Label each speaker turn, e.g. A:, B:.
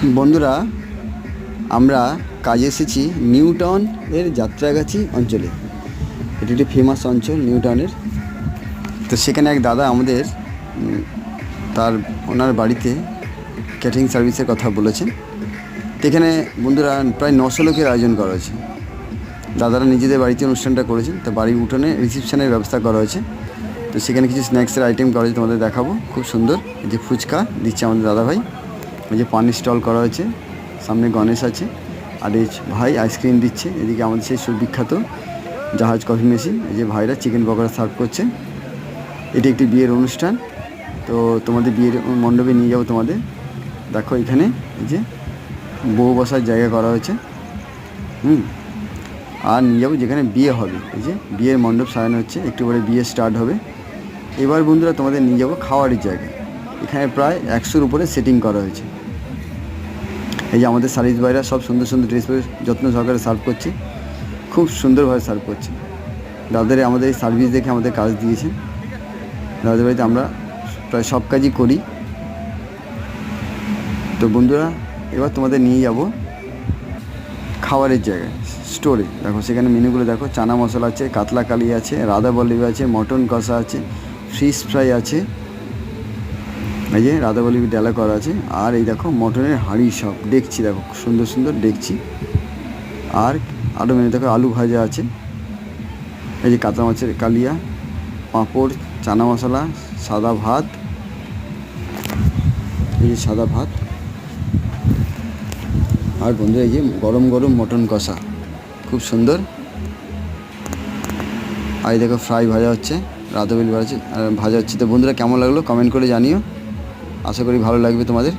A: বন্ধুরা, আমরা কাজে এসেছি নিউ টাউন এর যাত্রাগাছি অঞ্চলে। এটি একটি ফেমাস অঞ্চল নিউ টাউনের। তো সেখানে এক দাদা আমাদের ওনার বাড়িতে ক্যাটারিং সার্ভিসের কথা বলেছেন। তো এখানে বন্ধুরা প্রায় 900 লোকের আয়োজন করা হয়েছে। দাদারা নিজেদের বাড়িতে অনুষ্ঠানটা করেছেন। তো বাড়ির উঠোনে রিসেপশনের ব্যবস্থা করা হয়েছে। তো সেখানে কিছু স্ন্যাক্সের আইটেম করা হয়েছে, তোমাদের দেখাবো। খুব সুন্দর। এই যে ফুচকা দিচ্ছে আমাদের দাদাভাই, এই যে পানির স্টল করা হয়েছে, সামনে গণেশ আছে, আর এই ভাই আইসক্রিম দিচ্ছে। এদিকে আমাদের সেই সুবিখ্যাত জাহাজ কফি মেশিন, এই যে ভাইরা চিকেন পকোড়া সার্ভ করছে। এটি একটি বিয়ের অনুষ্ঠান। তো তোমাদের বিয়ের মণ্ডপে নিয়ে যাবো তোমাদের। দেখো এখানে এই যে বউ বসার জায়গা করা হয়েছে। আর নিয়ে যাবো যেখানে বিয়ে হবে। এই যে বিয়ের মণ্ডপ সাজানো হচ্ছে, একটু পরে বিয়ে স্টার্ট হবে। এবার বন্ধুরা তোমাদের নিয়ে যাবো খাওয়ারের জায়গায়। এখানে প্রায় 100-র উপরে সেটিং করা হয়েছে। এই যে আমাদের সার্ভিস ভাইরা সব সুন্দর সুন্দর ড্রেস পরে যত্ন সহকারে সার্ভ করছে, খুব সুন্দরভাবে সার্ভ করছে। দাদারে আমাদের এই সার্ভিস দেখে আমাদের কাজ দিয়েছেন। দাদাদের বাড়িতে আমরা প্রায় সব কাজই করি। তো বন্ধুরা, এবার তোমাদের নিয়ে যাব খাবারের জায়গায়, স্টোরে। দেখো সেখানে মেনুগুলো দেখো, চানা মশলা আছে, কাতলা কালি আছে, রাধা বল্লভী আছে, মটন কষা আছে, ফিশ ফ্রাই আছে, এই যে রাধা বল্লভী ডালা করা আছে। আর এই দেখো মটনের হাঁড়ি সব দেখছি, দেখো সুন্দর সুন্দর দেখছি। আর আরও মেনু দেখো, আলু ভাজা আছে, এই যে কাতলা মাছের কালিয়া, পাঁপড়, চানা মশলা, সাদা ভাত, এই যে সাদা ভাত। আর বন্ধু এই যে গরম গরম মটন কষা, খুব সুন্দর। আর এই দেখো ফ্রাই ভাজা হচ্ছে, রাধা বল্লভী ভাজা হচ্ছে। তো বন্ধুরা, কেমন লাগলো কমেন্ট করে জানিও। আশা করি ভালো লাগবে তোমাদের।